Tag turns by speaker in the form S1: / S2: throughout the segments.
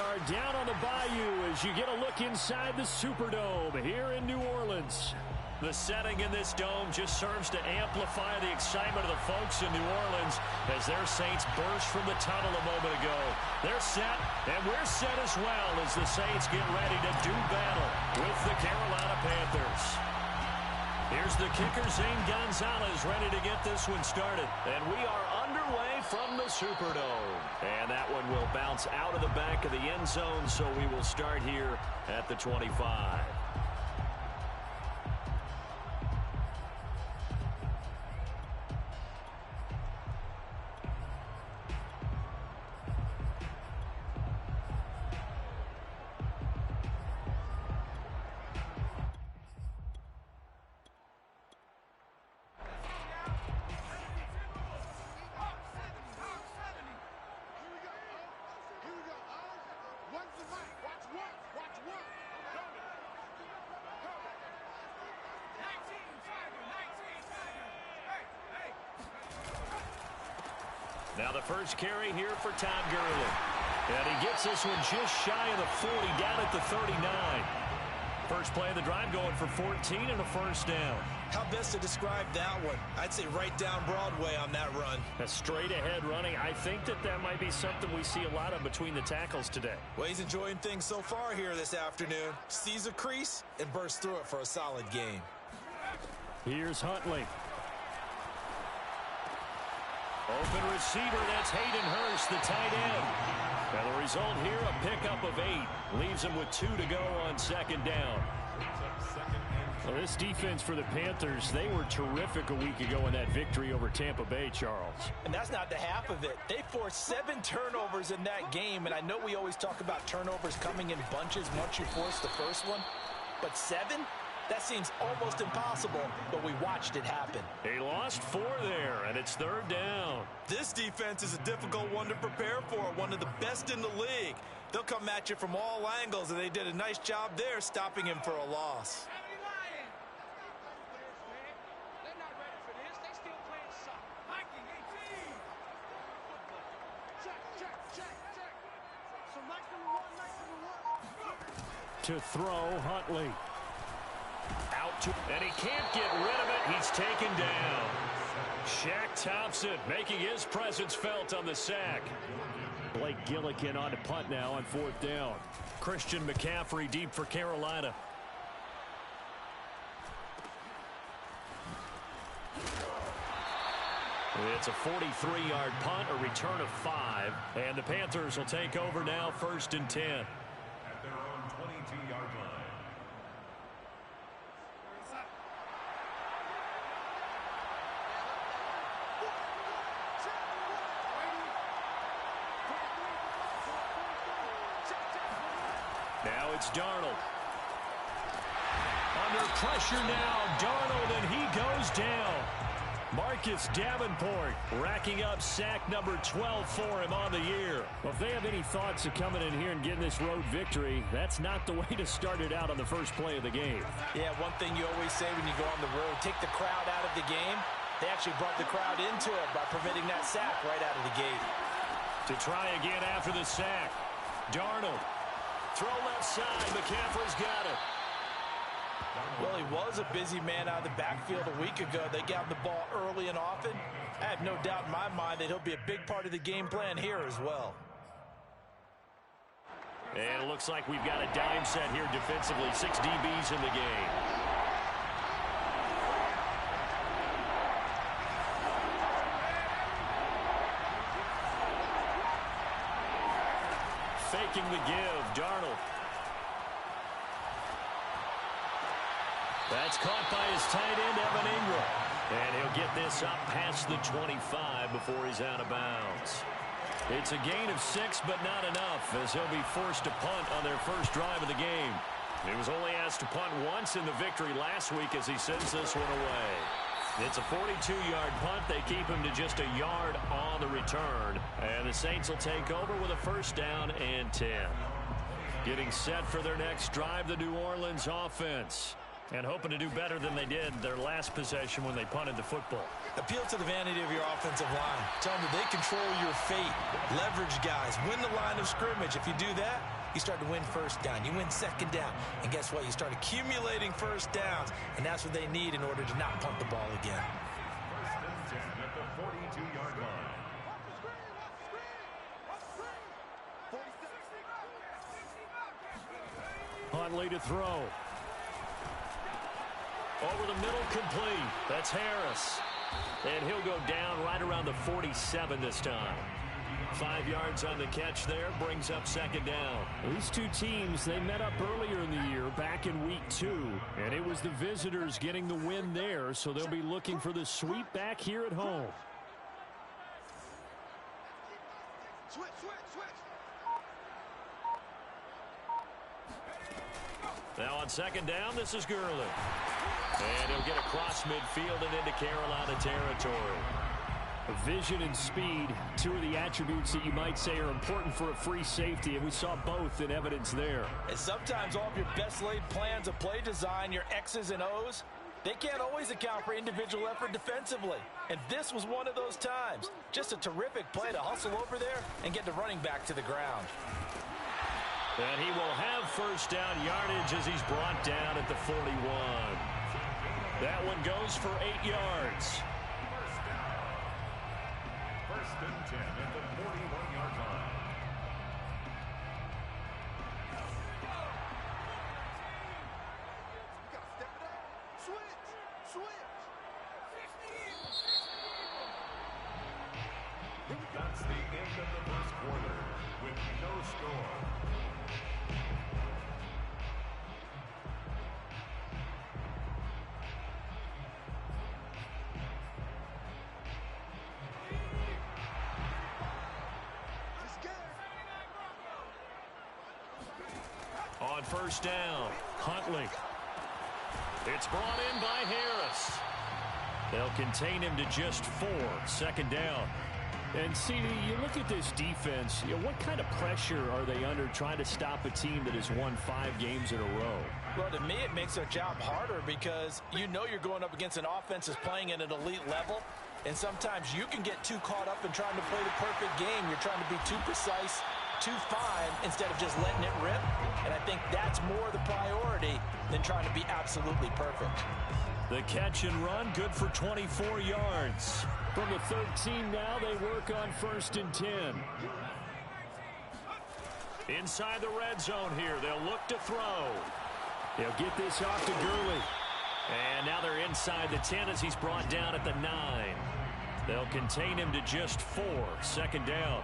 S1: are down on the bayou as you get a look inside the Superdome here in New Orleans. The setting in this dome just serves to amplify the excitement of the folks in New Orleans as their Saints burst from the tunnel a moment ago. They're set, and we're set as well as the Saints get ready to do battle with the Carolina Panthers. Here's the kicker, Zane Gonzalez, ready to get this one started. And we are underway from the Superdome. And that one will bounce out of the back of the end zone, so we will start here at the 25. Now the first carry here for Todd Gurley. And he gets this one just shy of the 40, down at the 39. First play of the drive going for 14 and a first down.
S2: How best to describe that one? I'd say right down Broadway on that run.
S1: A straight ahead running. I think that might be something we see a lot of between the tackles today.
S2: Well, he's enjoying things so far here this afternoon. Sees a crease and bursts through it for a solid game.
S1: Here's Huntley. Open receiver, that's Hayden Hurst, the tight end. And the result here, a pickup of 8. Leaves him with 2 to go on second down. Well, this defense for the Panthers, they were terrific a week ago in that victory over Tampa Bay, Charles.
S2: And that's not the half of it. They forced 7 turnovers in that game, and I know we always talk about turnovers coming in bunches once you force the first one. But 7? That seems almost impossible, but we watched it happen.
S1: They lost 4 there, and it's third down.
S2: This defense is a difficult one to prepare for, one of the best in the league. They'll come at you from all angles, and they did a nice job there stopping him for a loss.
S1: To throw, Huntley. And he can't get rid of it. He's taken down. Shaq Thompson making his presence felt on the sack. Blake Gillikin on to punt now on fourth down. Christian McCaffrey deep for Carolina. It's a 43-yard punt, a return of 5. And the Panthers will take over now, 1st and 10.
S3: At their own 22-yard line.
S1: Now it's Darnold. Under pressure now, Darnold, and he goes down. Marcus Davenport racking up sack number 12 for him on the year. Well, if they have any thoughts of coming in here and getting this road victory, that's not the way to start it out on the first play of the game.
S2: Yeah, one thing you always say when you go on the road, take the crowd out of the game. They actually brought the crowd into it by permitting that sack right out of the gate.
S1: To try again after the sack, Darnold. Throw left side. McCaffrey's got it.
S2: Well, he was a busy man out of the backfield a week ago. They got him the ball early and often. I have no doubt in my mind that he'll be a big part of the game plan here as well.
S1: And it looks like we've got a dime set here defensively. 6 DBs in the game. Faking the give, Darnold. That's caught by his tight end, Evan Ingram. And he'll get this up past the 25 before he's out of bounds. It's a gain of 6, but not enough, as he'll be forced to punt on their first drive of the game. He was only asked to punt once in the victory last week as he sends this one away. It's a 42-yard punt. They keep him to just a yard on the return. And the Saints will take over with a first down and 10. Getting set for their next drive, the New Orleans offense. And hoping to do better than they did their last possession when they punted the football.
S2: Appeal to the vanity of your offensive line. Tell them that they control your fate. Leverage guys. Win the line of scrimmage. If you do that, you start to win first down. You win second down. And guess what? You start accumulating first downs. And that's what they need in order to not punt the ball again.
S3: First and 10 at the 42-yard line.
S1: Huntley to throw. Over the middle, complete. That's Harris. And he'll go down right around the 47 this time. 5 yards on the catch there, brings up second down. These two teams, they met up earlier in the year, back in week 2. And it was the visitors getting the win there, so they'll be looking for the sweep back here at home.
S4: Switch.
S1: Now on second down, this is Gurley. And he'll get across midfield and into Carolina territory. Vision and speed, two of the attributes that you might say are important for a free safety, and we saw both in evidence there.
S2: And sometimes all of your best laid plans of play design, your X's and O's, they can't always account for individual effort defensively. And this was one of those times. Just a terrific play to hustle over there and get the running back to the ground.
S1: And he will have first down yardage as he's brought down at the 41. That one goes for 8 yards.
S3: First and 10 at the 41-yard line. That's the end of the first quarter with no score.
S1: On first down, Huntley. It's brought in by Harris. They'll contain him to just 4, second down. And CD, you look at this defense, what kind of pressure are they under trying to stop a team that has won 5 games in a row?
S2: Well, to me, it makes their job harder because you know you're going up against an offense that's playing at an elite level. And sometimes you can get too caught up in trying to play the perfect game. You're trying to be too precise, too fine, instead of just letting it rip. And I think that's more the priority than trying to be absolutely perfect.
S1: The catch and run, good for 24 yards. From the 13 now, they work on first and 10. Inside the red zone here, they'll look to throw. They'll get this off to Gurley. And now they're inside the 10 as he's brought down at the 9. They'll contain him to just 4, second down.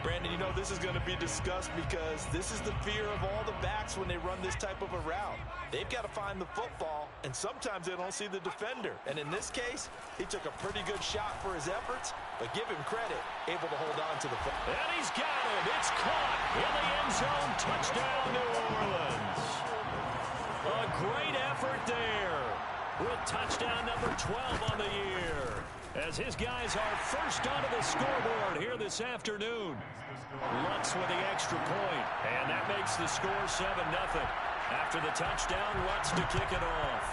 S2: Brandon, you know this is going to be discussed because this is the fear of all the backs when they run this type of a route. They've got to find the football, and sometimes they don't see the defender. And in this case, he took a pretty good shot for his efforts, but give him credit, able to hold on to the football.
S1: And he's got it. It's caught in the end zone. Touchdown, New Orleans. A great effort there with touchdown number 12 on the year, as his guys are first onto the scoreboard here this afternoon. Lutz with the extra point, and that makes the score 7-0. After the touchdown, Lutz to kick it off.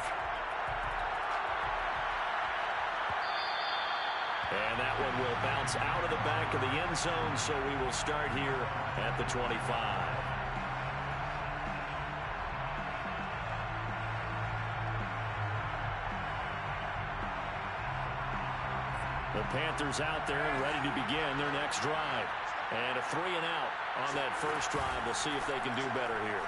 S1: And that one will bounce out of the back of the end zone, so we will start here at the 25. The Panthers out there and ready to begin their next drive. And a 3 and out on that first drive. We'll see if they can do better here.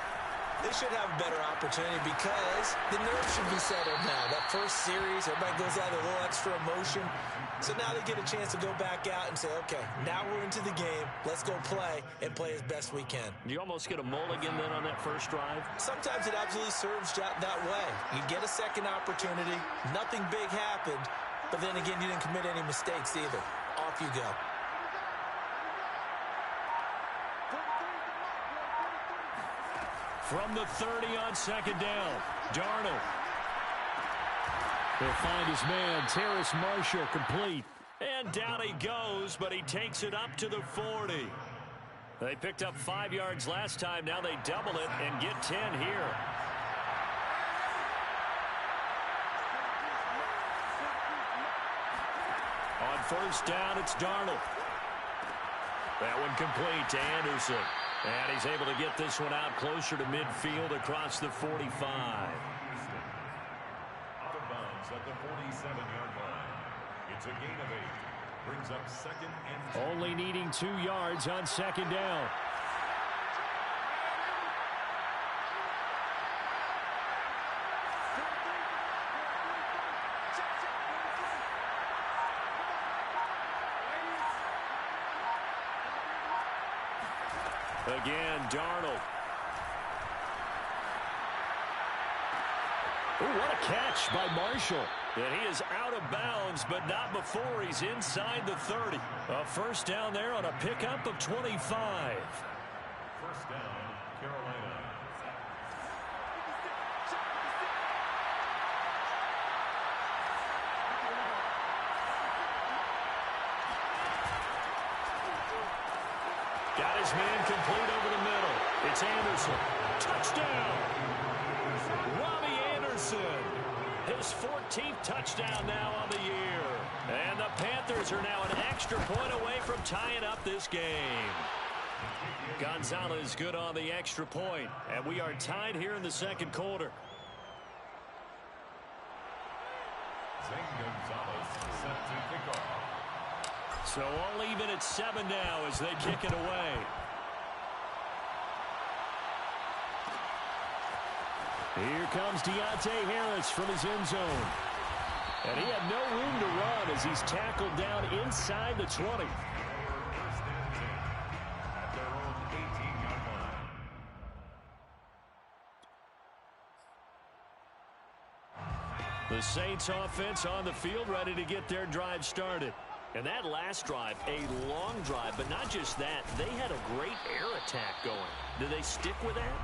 S2: They should have a better opportunity because the nerves should be settled now. That first series, everybody goes out with a little extra emotion. So now they get a chance to go back out and say, okay, now we're into the game. Let's go play and play as best we can.
S1: You almost get a mulligan then on that first drive?
S2: Sometimes it absolutely serves that way. You get a second opportunity. Nothing big happened. But then again, you didn't commit any mistakes either. Off you go.
S1: From the 30 on second down, Darnold. He'll find his man, Terrace Marshall, complete. And down he goes, but he takes it up to the 40. They picked up 5 yards last time. Now they double it and get 10 here. first down, it's Darnold. That one complete to Anderson. And he's able to get this one out closer to midfield across the 45.
S3: Out of bounds at the 47-yard line. It's a gain of 8. Brings up second and 10.
S1: Only needing 2 yards on second down. Again, Darnold. Ooh, what a catch by Marshall. And he is out of bounds, but not before he's inside the 30. A first down there on a pickup of 25.
S3: First down, Carolina.
S1: Got his man complete over the middle. It's Anderson. Touchdown! Robbie Anderson. His 14th touchdown now on the year. And the Panthers are now an extra point away from tying up this game. Gonzalez good on the extra point. And we are tied here in the second quarter.
S3: Zane Gonzalez set to kick off.
S1: So all even at 7 now as they kick it away. Here comes Deontay Harris from his end zone. And he had no room to run as he's tackled down inside the 20.
S3: First and 10 at their own 18-yard line.
S1: The Saints offense on the field ready to get their drive started. And that last drive, a long drive, but not just that. They had a great air attack going. Do they stick with that?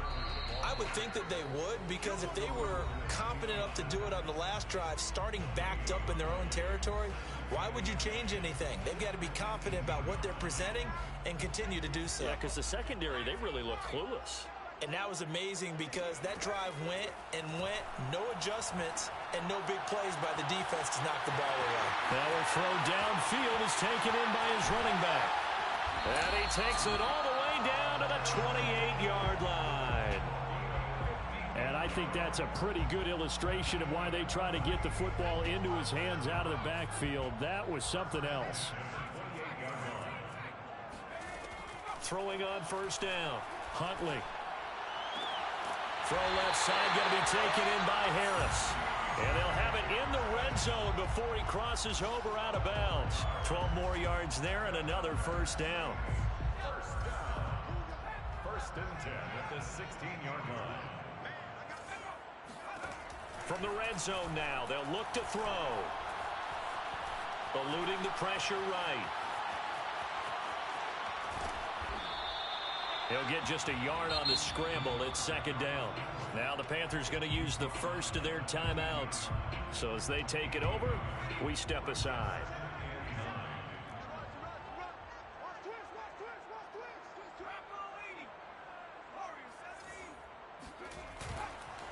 S2: I would think that they would, because if they were confident enough to do it on the last drive, starting backed up in their own territory, why would you change anything? They've got to be confident about what they're presenting and continue to do so.
S1: Yeah, because the secondary, they really look clueless.
S2: And that was amazing because that drive went and went, no adjustments, and no big plays by the defense to knock the ball away.
S1: Now a throw downfield is taken in by his running back. And he takes it all the way down to the 28-yard line. And I think that's a pretty good illustration of why they try to get the football into his hands out of the backfield. That was something else. Throwing on first down, Huntley. Throw left side, going to be taken in by Harris. And they'll have it in the red zone before he crosses over out of bounds. 12 more yards there and another first down.
S3: First and 10 at the 16-yard line.
S1: From the red zone now, they'll look to throw. Eluding the pressure right. He'll get just a yard on the scramble. It's second down. Now the Panthers going to use the first of their timeouts. So as they take it over, we step aside.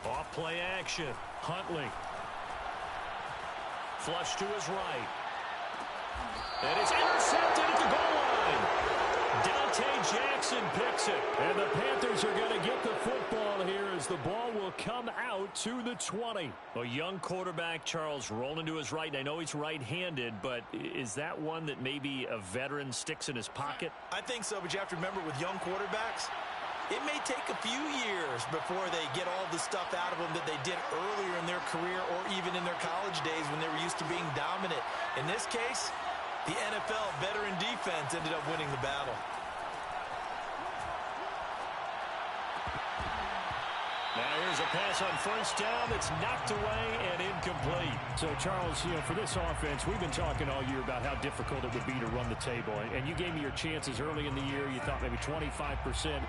S1: Off play action. Huntley. Flush to his right. And it's intercepted at the goal line. Dante Jackson picks it. And the Panthers are going to get the football here as the ball will come out to the 20. A young quarterback, Charles, rolling to his right. I know he's right-handed, but is that one that maybe a veteran sticks in his pocket?
S2: I think so, but you have to remember with young quarterbacks, it may take a few years before they get all the stuff out of them that they did earlier in their career or even in their college days when they were used to being dominant. In this case, the NFL veteran defense ended up winning the battle.
S1: Now here's a pass on first down that's knocked away and incomplete. So, Charles, for this offense, we've been talking all year about how difficult it would be to run the table. And you gave me your chances early in the year. You thought maybe 25%. A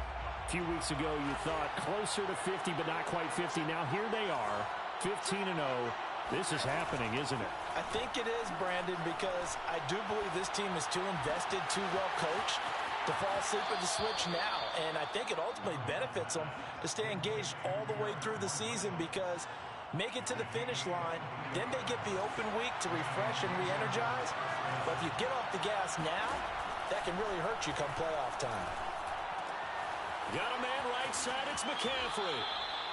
S1: few weeks ago, you thought closer to 50, but not quite 50. Now here they are, 15-0. This is happening, isn't it?
S2: I think it is, Brandon, because I do believe this team is too invested, too well coached to fall asleep at the switch now. And I think it ultimately benefits them to stay engaged all the way through the season because make it to the finish line, then they get the open week to refresh and re-energize. But if you get off the gas now, that can really hurt you come playoff time.
S1: Got a man right side, it's McCaffrey.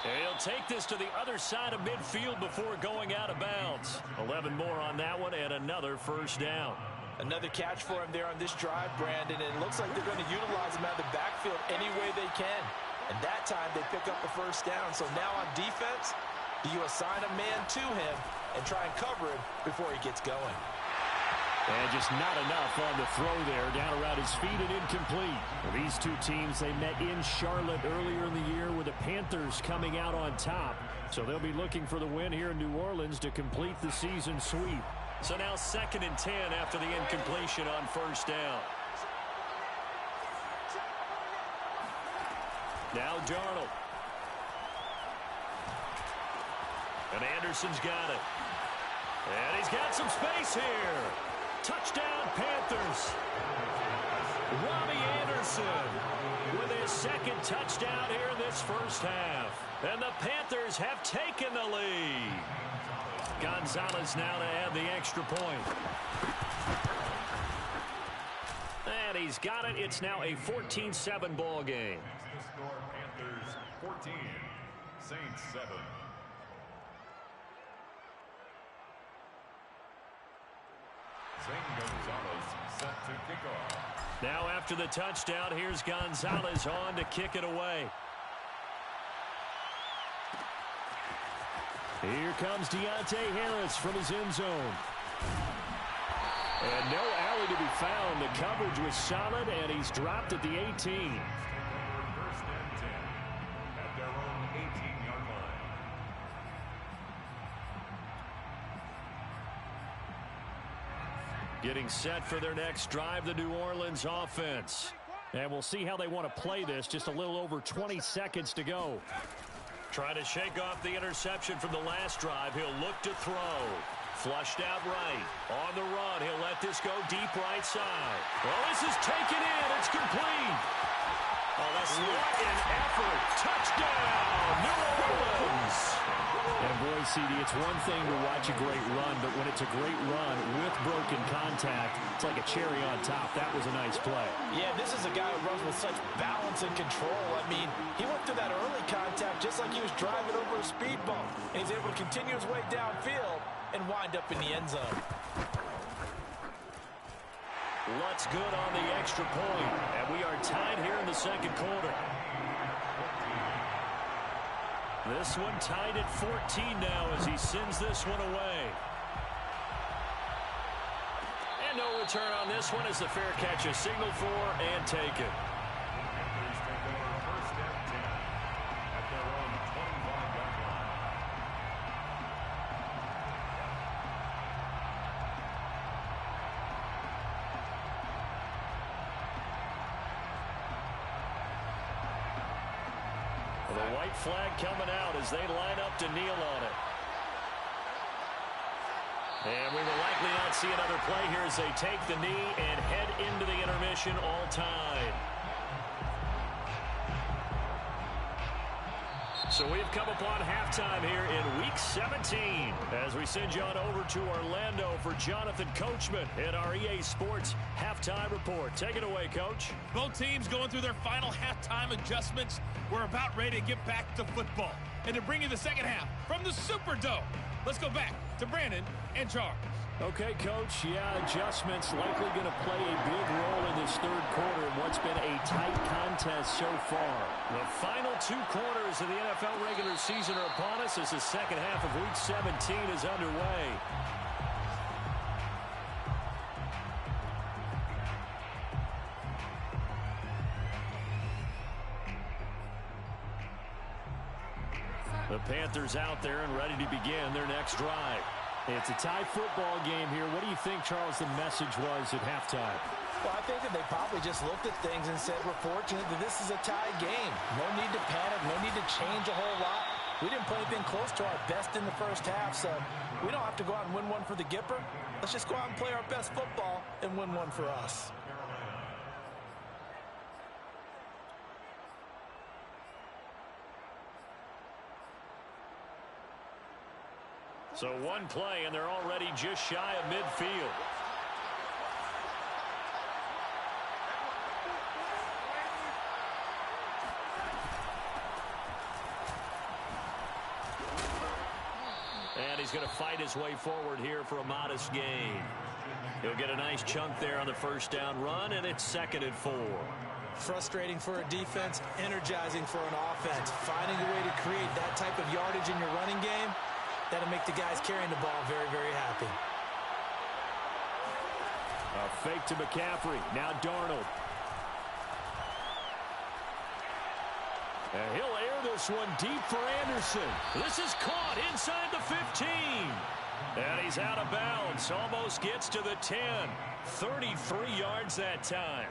S1: And he'll take this to the other side of midfield before going out of bounds. 11 more on that one and another first down.
S2: Another catch for him there on this drive, Brandon, and it looks like they're going to utilize him out of the backfield any way they can. And that time they pick up the first down. So now on defense, do you assign a man to him and try and cover him before he gets going?
S1: And just not enough on the throw there, down around his feet and incomplete. Well, these two teams, they met in Charlotte earlier in the year with the Panthers coming out on top. So they'll be looking for the win here in New Orleans to complete the season sweep. So now 2nd and 10 after the incompletion on first down. Now Darnold. And Anderson's got it. And he's got some space here. Touchdown, Panthers. Robbie Anderson with his 2nd touchdown here in this first half. And the Panthers have taken the lead. Gonzalez now to add the extra point. And he's got it. It's now a 14-7 ball game.
S3: The score, Panthers 14, Saints 7. Zane Gonzalez set to kick off.
S1: Now after the touchdown, here's Gonzalez on to kick it away. Here comes Deontay Harris from his end zone. And no alley to be found. The coverage was solid, and he's dropped at the 18.
S3: First and 10 at their own 18-yard line.
S1: Getting set for their next drive, the New Orleans offense. And we'll see how they want to play this. Just a little over 20 seconds to go. Trying to shake off the interception from the last drive. He'll look to throw. Flushed out right. On the run, he'll let this go deep right side. Well, this is taken in. It's complete. Oh, that's what an effort. Touchdown, New Orleans. And boy, CD, it's one thing to watch a great run, but when it's a great run with broken contact, it's like a cherry on top. That was a nice play.
S2: Yeah, this is a guy who runs with such balance and control. I mean, he went through that early contact just like he was driving over a speed bump. And he's able to continue his way downfield and wind up in the end zone.
S1: Lutz good on the extra point, and we are tied here in the second quarter. This one tied at 14 now as he sends this one away. And no return on this one as the fair catch is signaled for and taken.
S3: Panthers take over first and 10 at their own 25-yard line.
S1: The white flag coming out as they line up to kneel on it. And we will likely not see another play here as they take the knee and head into the intermission all tied. So we've come upon halftime here in Week 17 as we send you on over to Orlando for Jonathan Coachman in our EA Sports Halftime Report. Take it away, Coach.
S5: Both teams going through their final halftime adjustments. We're about ready to get back to football. And to bring you the second half from the Superdome, let's go back to Brandon and Charles.
S1: Okay, Coach. Yeah, adjustments likely going to play a big role in this third quarter in what's been a tight contest so far. The final 2 quarters of the NFL regular season are upon us as the second half of Week 17 is underway. The Panthers out there and ready to begin their next drive. It's a tie football game here. What do you think, Charles, the message was at halftime?
S2: Well, I think that they probably just looked at things and said, we're fortunate that this is a tie game. No need to panic. No need to change a whole lot. We didn't play anything close to our best in the first half, so we don't have to go out and win one for the Gipper. Let's just go out and play our best football and win one for us.
S1: So one play, and they're already just shy of midfield. And he's going to fight his way forward here for a modest gain. He'll get a nice chunk there on the first down run, and it's 2nd and 4.
S2: Frustrating for a defense, energizing for an offense. Finding a way to create that type of yardage in your running game, that'll make the guys carrying the ball very, very happy.
S1: A fake to McCaffrey. Now Darnold. And he'll air this one deep for Anderson. This is caught inside the 15. And he's out of bounds. Almost gets to the 10. 33 yards that time.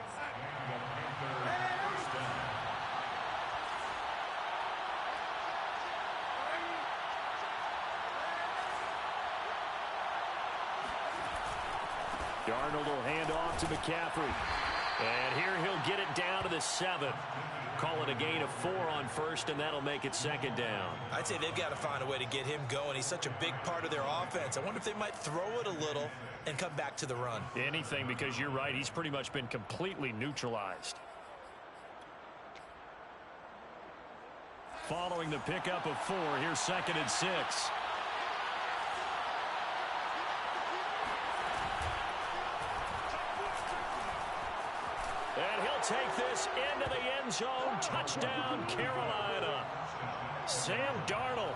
S1: Darnold will hand off to McCaffrey. And here he'll get it down to the 7. Call it a gain of 4 on first, and that'll make it 2nd down.
S2: I'd say they've got to find a way to get him going. He's such a big part of their offense. I wonder if they might throw it a little and come back to the run.
S1: Anything, because you're right. He's pretty much been completely neutralized. Following the pickup of 4, here's 2nd and 6. And he'll take this into the end zone. Touchdown, Carolina. Sam Darnold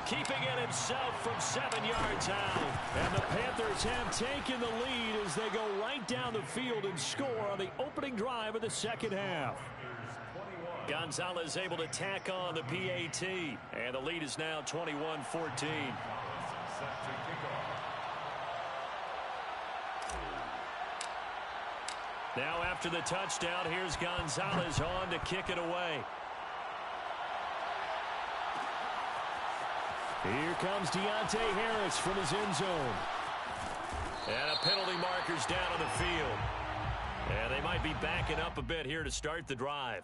S1: keeping it himself from 7 yards out. And the Panthers have taken the lead as they go right down the field and score on the opening drive of the second half. Gonzalez able to tack on the PAT. And the lead is now 21-14. Now after the touchdown, here's Gonzalez on to kick it away. Here comes Deontay Harris from his end zone. And a penalty marker's down on the field. And they might be backing up a bit here to start the drive.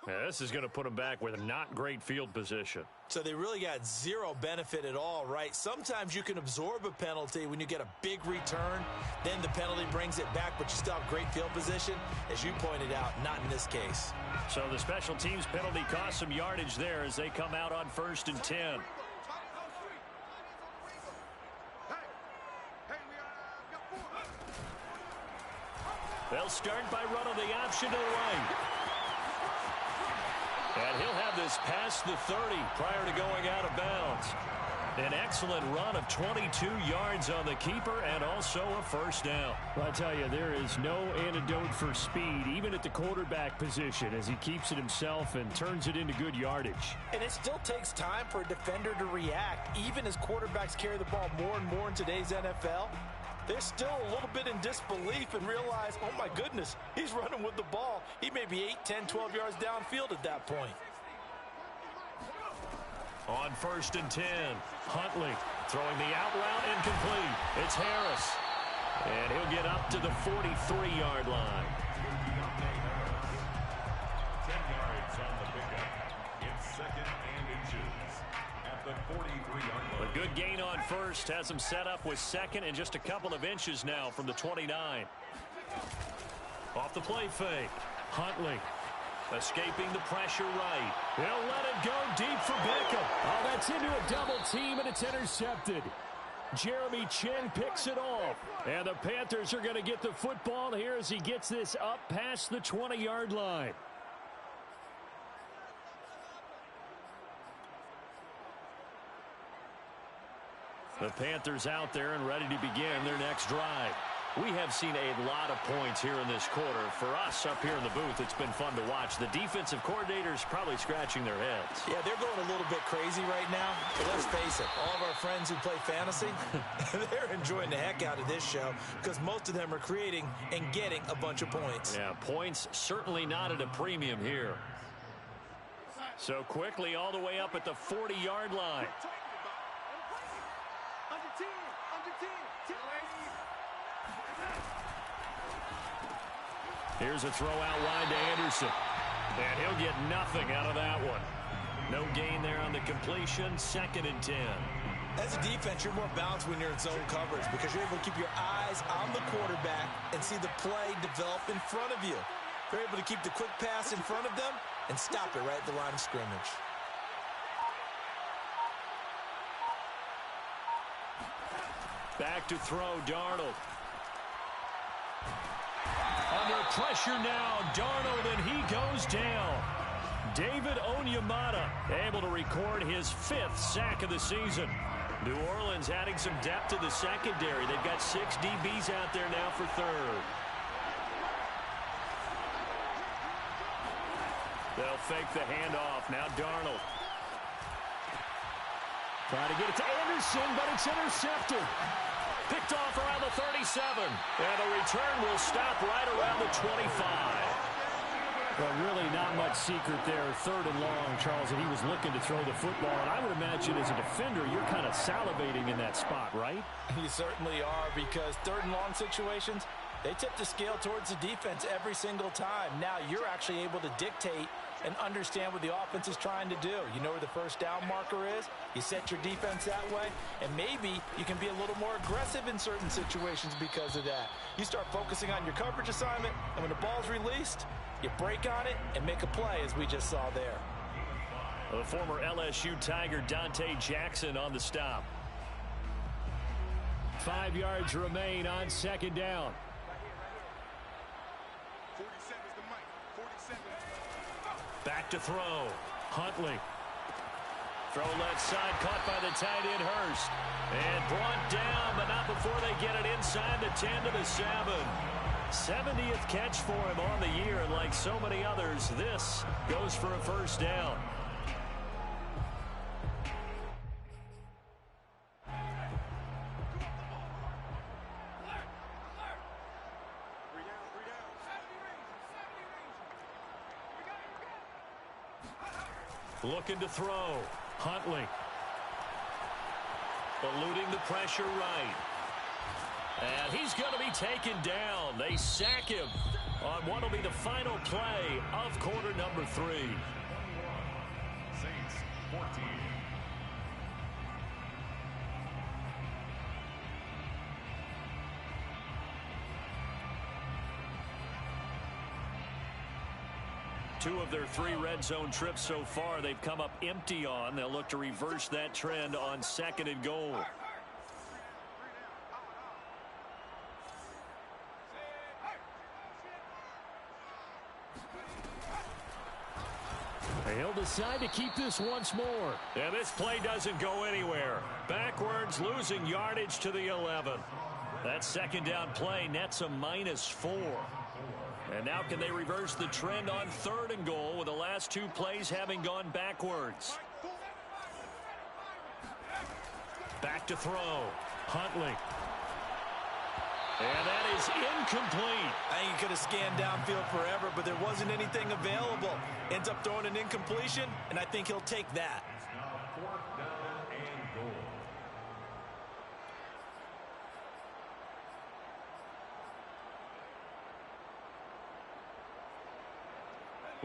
S1: Yeah, this is going to put them back with a not great field position.
S2: So they really got zero benefit at all, right? Sometimes you can absorb a penalty when you get a big return. Then the penalty brings it back, but you still have great field position. As you pointed out, not in this case.
S1: So the special teams penalty cost some yardage there as they come out on 1st and 10. They'll start by running the option to the right. And he'll have this past the 30 prior to going out of bounds. An excellent run of 22 yards on the keeper and also a first down. Well, I tell you, there is no antidote for speed, even at the quarterback position, as he keeps it himself and turns it into good yardage.
S2: And it still takes time for a defender to react, even as quarterbacks carry the ball more and more in today's NFL. They're still a little bit in disbelief and realize, oh my goodness, he's running with the ball. He may be 8, 10, 12 yards downfield at that point.
S1: On 1st and 10, Huntley throwing the out route incomplete. It's Harris. And he'll get up to the 43-yard line.
S3: 10 yards on the pickup. It's 2nd and inches at the 43-yard line.
S1: A good gain on first has him set up with 2nd and just a couple of inches now from the 29. Off the play fake. Huntley escaping the pressure right. He'll let it go deep for Beckham. Oh, that's into a double team, and it's intercepted. Jeremy Chin picks it off. And the Panthers are going to get the football here as he gets this up past the 20-yard line. The Panthers out there and ready to begin their next drive. We have seen a lot of points here in this quarter. For us up here in the booth, it's been fun to watch. The defensive coordinators probably scratching their heads.
S2: Yeah, they're going a little bit crazy right now. But let's face it, all of our friends who play fantasy, they're enjoying the heck out of this show because most of them are creating and getting a bunch of points.
S1: Yeah, points certainly not at a premium here. So quickly all the way up at the 40-yard line. Here's a throw out wide to Anderson. And he'll get nothing out of that one. No gain there on the completion. 2nd and 10.
S2: As a defense, you're more balanced when you're in zone coverage because you're able to keep your eyes on the quarterback and see the play develop in front of you. You're able to keep the quick pass in front of them and stop it right at the line of scrimmage.
S1: Back to throw, Darnold. Under pressure now, Darnold, and he goes down. David Onyemata able to record his 5th sack of the season. New Orleans adding some depth to the secondary. They've got 6 DBs out there now for 3rd. They'll fake the handoff. Now Darnold. Trying to get it to Anderson, but it's intercepted. Picked off around the 37. And the return will stop right around the 25.
S6: Well, really not much secret there. 3rd and long, Charles, and he was looking to throw the football. And I would imagine as a defender, you're kind of salivating in that spot, right?
S2: You certainly are, because 3rd and long situations, they tip the scale towards the defense every single time. Now you're actually able to dictate and understand what the offense is trying to do. You know where the first down marker is. You set your defense that way, and maybe you can be a little more aggressive in certain situations because of that. You start focusing on your coverage assignment, and when the ball's released, you break on it and make a play, as we just saw there.
S1: The former LSU Tiger Dante Jackson on the stop.
S6: 5 yards remain on 2nd down.
S4: 47 is the mic. 47.
S1: Back to throw. Huntley. Throw left side, caught by the tight end Hurst. And brought down, but not before they get it inside the 10 to the 7. 70th catch for him on the year, and like so many others, this goes for a 1st down. Looking to throw. Huntley. Eluding the pressure right. And he's going to be taken down. They sack him on what will be the final play of quarter number 3.
S3: Saints 14.
S1: Two of their 3 red zone trips so far they've come up empty on. They'll look to reverse that trend on 2nd and goal.
S6: He'll decide to keep this once more.
S1: And this play doesn't go anywhere. Backwards, losing yardage to the 11. That 2nd down play nets a -4. And now can they reverse the trend on 3rd and goal with the last 2 plays having gone backwards? Back to throw. Huntley. And that is incomplete.
S2: I think he could have scanned downfield forever, but there wasn't anything available. Ends up throwing an incompletion, and I think he'll take that.
S3: Now 4th down and goal.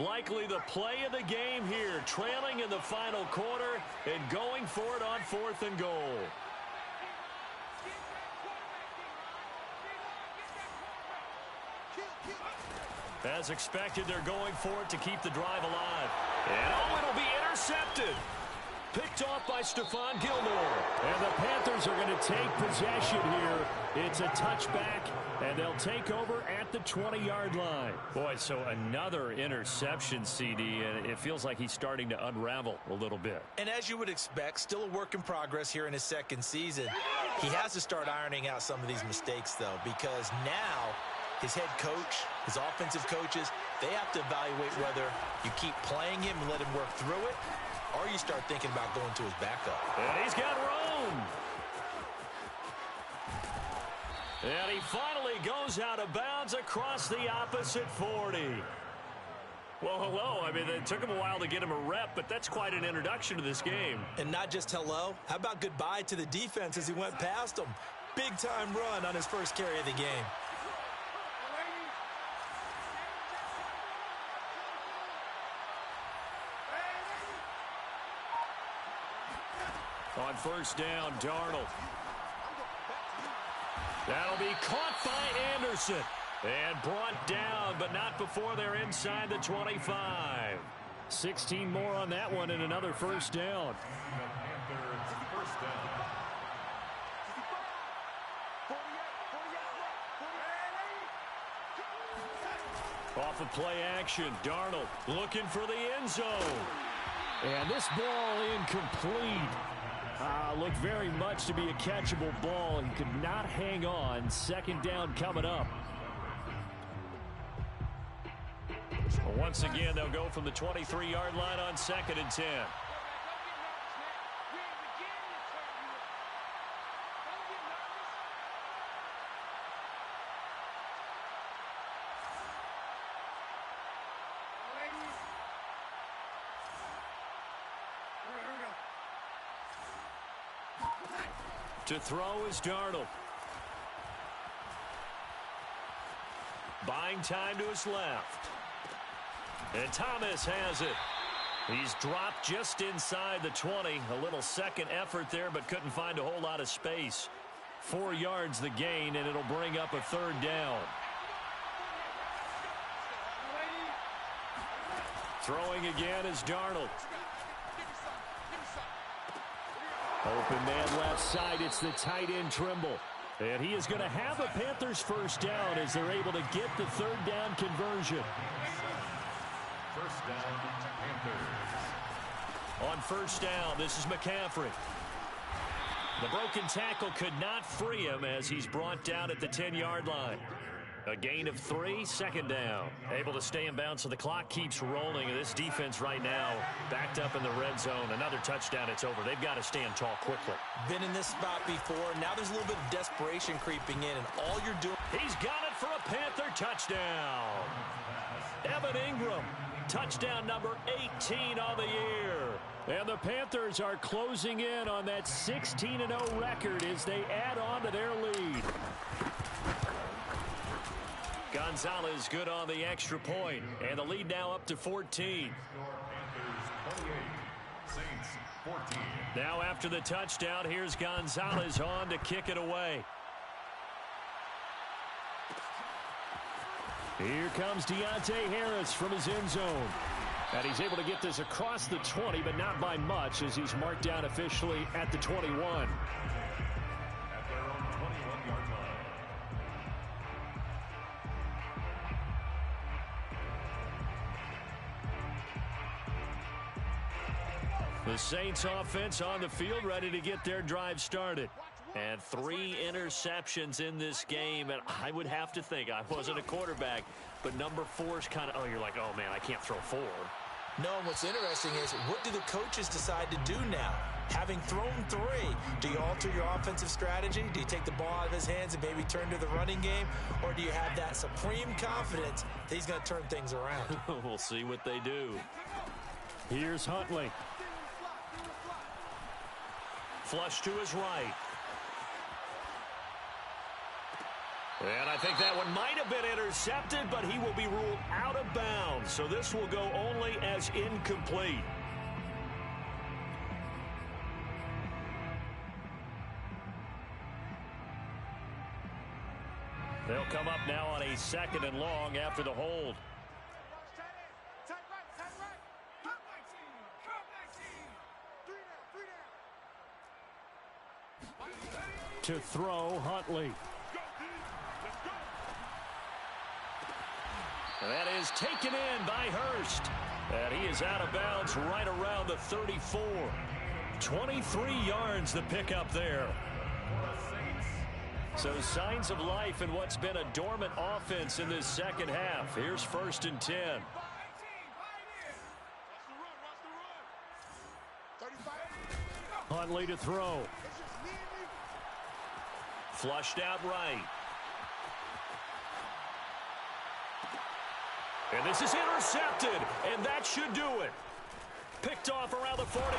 S1: Likely the play of the game here, trailing in the final quarter and going for it on 4th and goal. As expected, they're going for it to keep the drive alive. And oh, it'll be intercepted. Picked off by Stephon Gilmore.
S6: And the Panthers are going to take possession here. It's a touchback, and they'll take over at the 20-yard line.
S1: Boy, so another interception, CD, and it feels like he's starting to unravel a little bit.
S2: And as you would expect, still a work in progress here in his 2nd season. He has to start ironing out some of these mistakes, though, because now his head coach, his offensive coaches, they have to evaluate whether you keep playing him and let him work through it, or you start thinking about going to his backup.
S1: And he's got room. And he finally goes out of bounds across the opposite 40. Well, hello. I mean, it took him a while to get him a rep, but that's quite an introduction to this game.
S2: And not just hello. How about goodbye to the defense as he went past him? Big-time run on his first carry of the game.
S1: On first down, Darnold. That'll be caught by Anderson. And brought down, but not before they're inside the 25.
S6: 16 more on that one and another first down.
S1: Off of play action, Darnold looking for the end zone.
S6: And this ball incomplete. Looked very much to be a catchable ball. He could not hang on. Second down coming up.
S1: Once again, they'll go from the 23-yard line on 2nd and 10. To throw is Darnold. Buying time to his left. And Thomas has it. He's dropped just inside the 20. A little second effort there, but couldn't find a whole lot of space. 4 yards the gain, and it'll bring up a third down. Throwing again is Darnold.
S6: Open man left side. It's the tight end Trimble. And he is going to have a Panthers first down as they're able to get the third down conversion.
S3: First down, Panthers.
S1: On first down, this is McCaffrey. The broken tackle could not free him as he's brought down at the 10-yard line. A gain of 3, second down. Able to stay in bounds so the clock keeps rolling. This defense right now backed up in the red zone. Another touchdown, it's over. They've got to stand tall quickly.
S2: Been in this spot before. Now there's a little bit of desperation creeping in, and all you're doing...
S1: He's got it for a Panther touchdown. Evan Ingram, touchdown number 18 on the year.
S6: And the Panthers are closing in on that 16-0 record as they add on to their lead.
S1: Gonzalez good on the extra point, and the lead now up to 14.
S3: Panthers 28, Saints 14.
S1: Now after the touchdown, here's Gonzalez on to kick it away.
S6: Here comes Deontay Harris from his end zone. And he's able to get this across the 20, but not by much as he's marked down officially at the 21.
S3: At their own 21-yard line.
S1: The Saints offense on the field ready to get their drive started. And 3 interceptions in this game, and I would have to think, I wasn't a quarterback, but number 4 is kind of, you're like, oh man, I can't throw 4.
S2: No, and what's interesting is, what do the coaches decide to do now? Having thrown 3, do you alter your offensive strategy? Do you take the ball out of his hands and maybe turn to the running game? Or do you have that supreme confidence that he's going to turn things around?
S1: We'll see what they do.
S6: Here's Huntley.
S1: Flush to his right. And I think that one might have been intercepted, but he will be ruled out of bounds. So this will go only as incomplete. They'll come up now on a 2nd and long after the hold.
S6: To throw, Huntley.
S1: And that is taken in by Hurst. And he is out of bounds right around the 34. 23 yards the pickup there. So signs of life in what's been a dormant offense in this second half. Here's 1st and 10.
S6: Huntley to throw.
S1: Flushed out right. And this is intercepted, and that should do it. Picked off around the 41.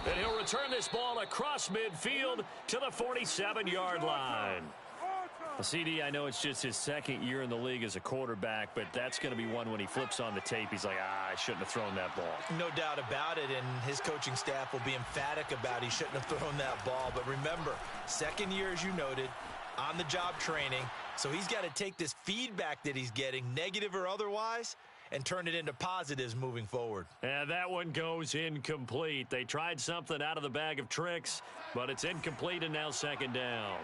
S1: And he'll return this ball across midfield to the 47-yard line. CD, I know it's just his second year in the league as a quarterback, but that's going to be one when he flips on the tape. He's like, I shouldn't have thrown that ball.
S2: No doubt about it, and his coaching staff will be emphatic about he shouldn't have thrown that ball. But remember, second year, as you noted, on-the-job training, so he's got to take this feedback that he's getting, negative or otherwise, and turn it into positives moving forward.
S1: And that one goes incomplete. They tried something out of the bag of tricks, but it's incomplete and now second down.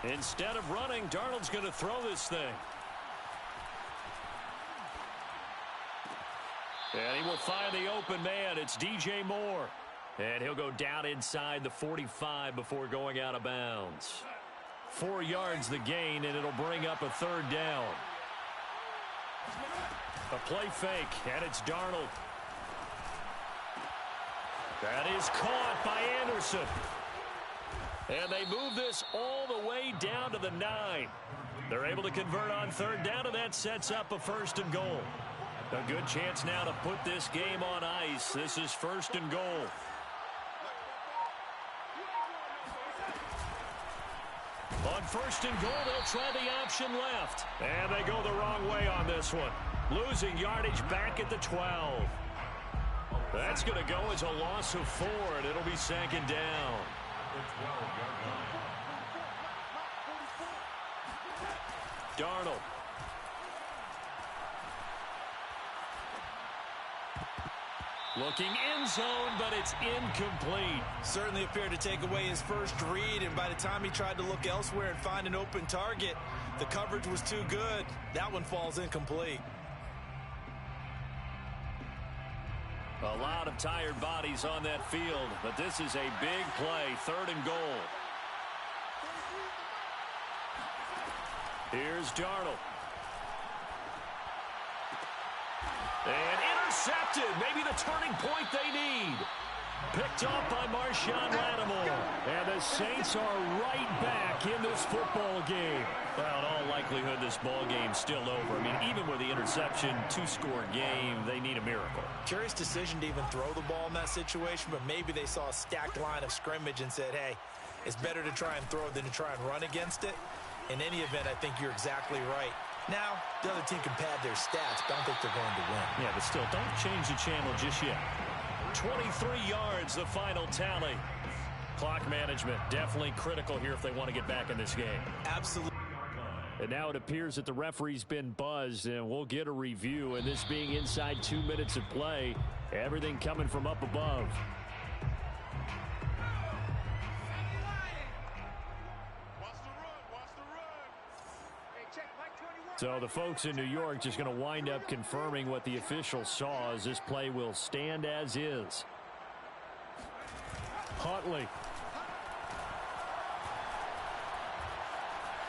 S1: Instead of running, Darnold's going to throw this thing. And he will find the open man. It's DJ Moore. And he'll go down inside the 45 before going out of bounds. 4 yards the gain, and it'll bring up a third down. A play fake, and it's Darnold. That is caught by Anderson. And they move this all the way down to the 9. They're able to convert on third down, and that sets up a 1st and goal. A good chance now to put this game on ice. This is 1st and goal. On 1st and goal, they'll try the option left. And they go the wrong way on this one. Losing yardage back at the 12. That's going to go as a loss of 4, and it'll be second down. Darnold. Looking end zone, but it's incomplete.
S2: Certainly appeared to take away his first read, and by the time he tried to look elsewhere and find an open target, the coverage was too good. That one falls incomplete.
S1: A lot of tired bodies on that field, but this is a big play, 3rd and goal. Here's Darnold. And intercepted. Maybe the turning point they need. Picked off by Marshawn Lattimore. And the Saints are right back in this football game. Well, in all likelihood, this ball game's still over. I mean, even with the interception, 2-score game, they need a miracle.
S2: Curious decision to even throw the ball in that situation, but maybe they saw a stacked line of scrimmage and said, hey, it's better to try and throw than to try and run against it. In any event, I think you're exactly right. Now, the other team can pad their stats, but I don't think they're going to win.
S1: Yeah, but still, don't change the channel just yet. 23 yards, the final tally. Clock management, definitely critical here if they want to get back in this game.
S2: Absolutely.
S1: And now it appears that the referee's been buzzed, and we'll get a review. And this being inside 2 minutes of play, everything coming from up above. So the folks in New York just going to wind up confirming what the official saw, as this play will stand as is. Huntley.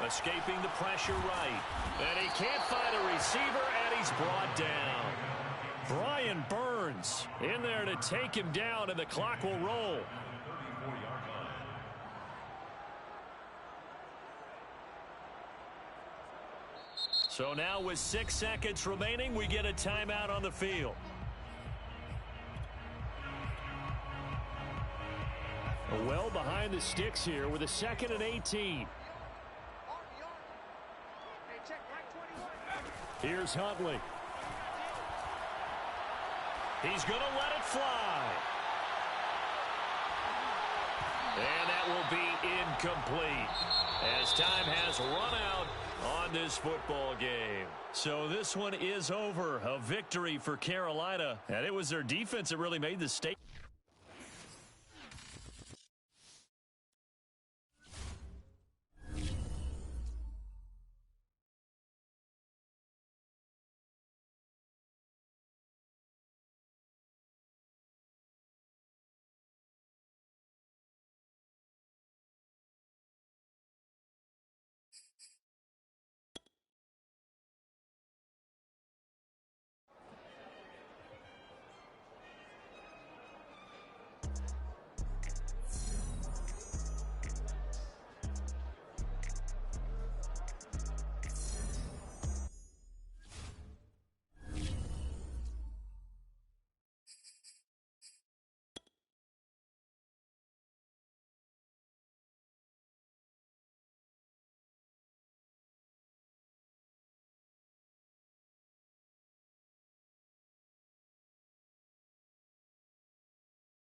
S1: Escaping the pressure right. And he can't find a receiver, and he's brought down. Brian Burns in there to take him down, and the clock will roll. So now with 6 seconds remaining, we get a timeout on the field. Well behind the sticks here with a 2nd and 18. Here's Huntley. He's going to let it fly. And that will be incomplete, as time has run out on this football game. So this one is over. A victory for Carolina, and it was their defense that really made the statement.